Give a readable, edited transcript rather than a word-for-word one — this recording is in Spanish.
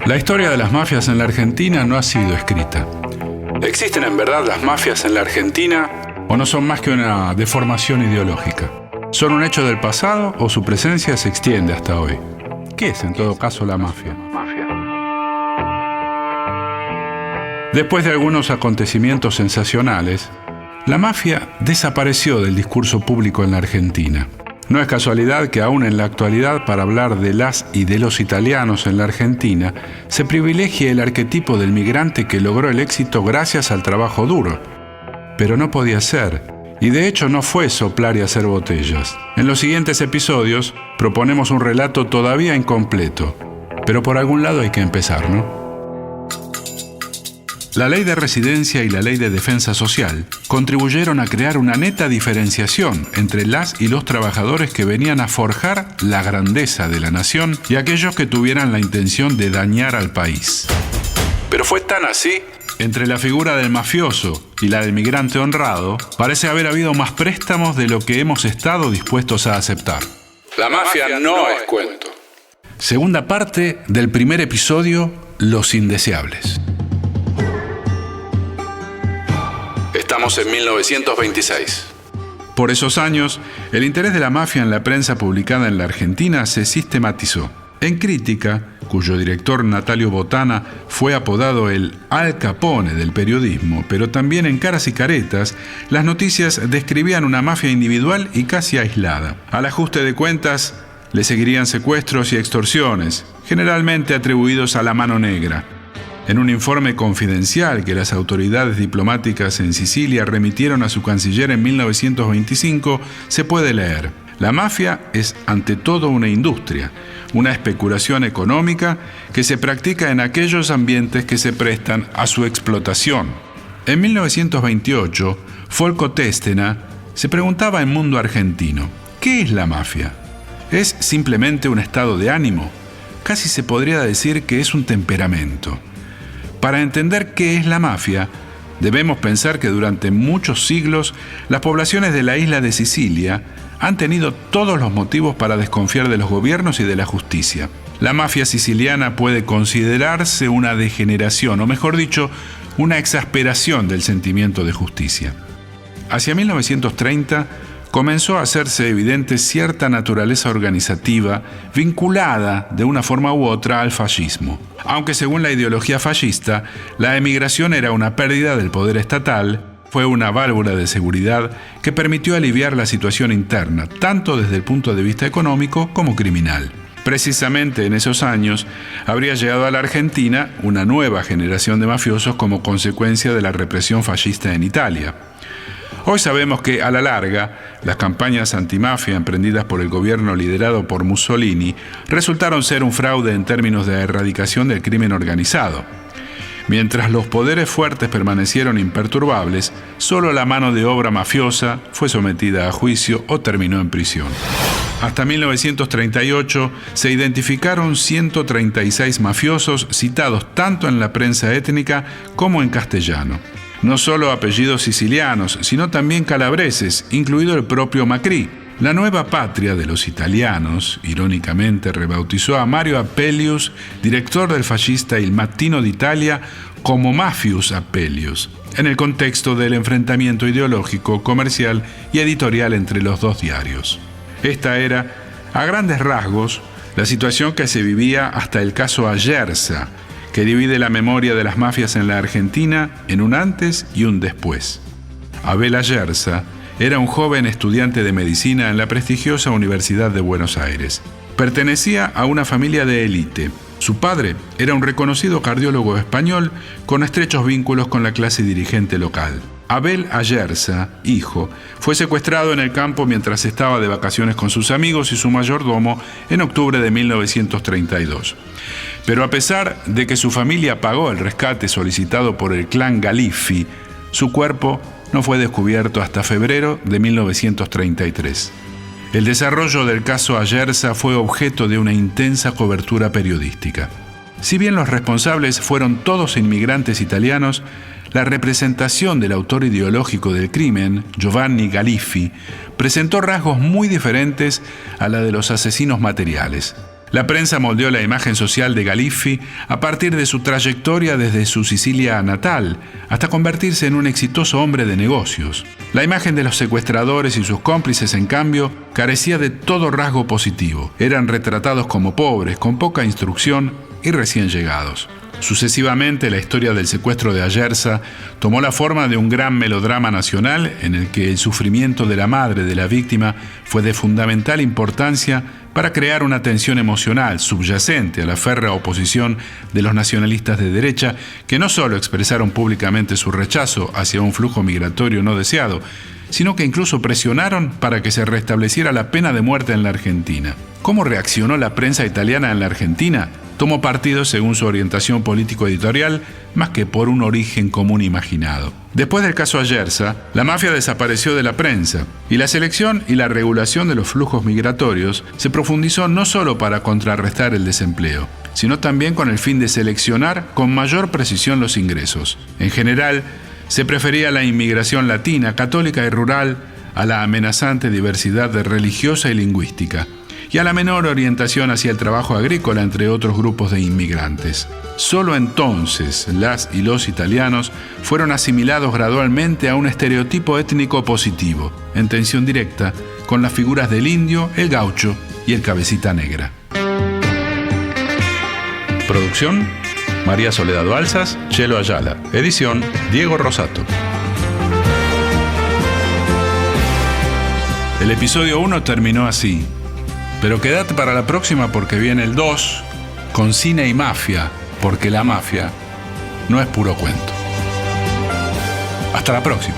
La historia de las mafias en la Argentina no ha sido escrita. ¿Existen en verdad las mafias en la Argentina o no son más que una deformación ideológica? ¿Son un hecho del pasado o su presencia se extiende hasta hoy? ¿Qué es en todo caso la mafia? Después de algunos acontecimientos sensacionales, la mafia desapareció del discurso público en la Argentina. No es casualidad que aún en la actualidad, para hablar de las y de los italianos en la Argentina, se privilegie el arquetipo del migrante que logró el éxito gracias al trabajo duro. Pero no podía ser, y de hecho no fue soplar y hacer botellas. En los siguientes episodios proponemos un relato todavía incompleto, pero por algún lado hay que empezar, ¿no? La ley de residencia y la ley de defensa social contribuyeron a crear una neta diferenciación entre las y los trabajadores que venían a forjar la grandeza de la nación y aquellos que tuvieran la intención de dañar al país. Pero fue tan así, entre la figura del mafioso y la del migrante honrado, parece haber habido más préstamos de lo que hemos estado dispuestos a aceptar. La mafia no es cuento. Segunda parte del primer episodio, Los Indeseables. Estamos en 1926. Por esos años, el interés de la mafia en la prensa publicada en la Argentina se sistematizó. En Crítica, cuyo director Natalio Botana fue apodado el Al Capone del periodismo, pero también en Caras y Caretas, las noticias describían una mafia individual y casi aislada. Al ajuste de cuentas, le seguirían secuestros y extorsiones, generalmente atribuidos a la mano negra. En un informe confidencial que las autoridades diplomáticas en Sicilia remitieron a su canciller en 1925, se puede leer: la mafia es ante todo una industria, una especulación económica que se practica en aquellos ambientes que se prestan a su explotación. En 1928, Folco Téstena se preguntaba en Mundo Argentino: ¿qué es la mafia? ¿Es simplemente un estado de ánimo? Casi se podría decir que es un temperamento. Para entender qué es la mafia, debemos pensar que durante muchos siglos las poblaciones de la isla de Sicilia han tenido todos los motivos para desconfiar de los gobiernos y de la justicia. La mafia siciliana puede considerarse una degeneración, o mejor dicho, una exasperación del sentimiento de justicia. Hacia 1930 comenzó a hacerse evidente cierta naturaleza organizativa vinculada de una forma u otra al fascismo. Aunque según la ideología fascista, la emigración era una pérdida del poder estatal, fue una válvula de seguridad que permitió aliviar la situación interna, tanto desde el punto de vista económico como criminal. Precisamente en esos años habría llegado a la Argentina una nueva generación de mafiosos como consecuencia de la represión fascista en Italia. Hoy sabemos que, a la larga, las campañas antimafia emprendidas por el gobierno liderado por Mussolini resultaron ser un fraude en términos de erradicación del crimen organizado. Mientras los poderes fuertes permanecieron imperturbables, solo la mano de obra mafiosa fue sometida a juicio o terminó en prisión. Hasta 1938 se identificaron 136 mafiosos citados tanto en la prensa étnica como en castellano. No solo apellidos sicilianos, sino también calabreses, incluido el propio Macri. La nueva patria de los italianos, irónicamente, rebautizó a Mario Apelius, director del fascista Il Mattino d'Italia, como Mafius Apelius, en el contexto del enfrentamiento ideológico, comercial y editorial entre los dos diarios. Esta era, a grandes rasgos, la situación que se vivía hasta el caso Ayerza, que divide la memoria de las mafias en la Argentina en un antes y un después. Abel Ayerza era un joven estudiante de medicina en la prestigiosa Universidad de Buenos Aires. Pertenecía a una familia de élite. Su padre era un reconocido cardiólogo español con estrechos vínculos con la clase dirigente local. Abel Ayerza, hijo, fue secuestrado en el campo mientras estaba de vacaciones con sus amigos y su mayordomo en octubre de 1932. Pero a pesar de que su familia pagó el rescate solicitado por el clan Galiffi, su cuerpo no fue descubierto hasta febrero de 1933. El desarrollo del caso Ayerza fue objeto de una intensa cobertura periodística. Si bien los responsables fueron todos inmigrantes italianos, la representación del autor ideológico del crimen, Giovanni Galiffi, presentó rasgos muy diferentes a la de los asesinos materiales. La prensa moldeó la imagen social de Galiffi a partir de su trayectoria desde su Sicilia natal hasta convertirse en un exitoso hombre de negocios. La imagen de los secuestradores y sus cómplices, en cambio, carecía de todo rasgo positivo. Eran retratados como pobres, con poca instrucción y recién llegados. Sucesivamente, la historia del secuestro de Ayerza tomó la forma de un gran melodrama nacional en el que el sufrimiento de la madre de la víctima fue de fundamental importancia para crear una tensión emocional subyacente a la férrea oposición de los nacionalistas de derecha, que no solo expresaron públicamente su rechazo hacia un flujo migratorio no deseado, sino que incluso presionaron para que se restableciera la pena de muerte en la Argentina. ¿Cómo reaccionó la prensa italiana en la Argentina? Tomó partido según su orientación político-editorial, más que por un origen común imaginado. Después del caso Ayerza, la mafia desapareció de la prensa, y la selección y la regulación de los flujos migratorios se profundizó no solo para contrarrestar el desempleo, sino también con el fin de seleccionar con mayor precisión los ingresos. En general, se prefería la inmigración latina, católica y rural a la amenazante diversidad religiosa y lingüística, y a la menor orientación hacia el trabajo agrícola, entre otros grupos de inmigrantes. Solo entonces las y los italianos fueron asimilados gradualmente a un estereotipo étnico positivo, en tensión directa con las figuras del indio, el gaucho y el cabecita negra. Producción: María Soledad Balsas, Chelo Ayala. Edición: Diego Rosato. El episodio 1 terminó así. Pero quédate para la próxima porque viene el 2 con cine y mafia, porque la mafia no es puro cuento. Hasta la próxima.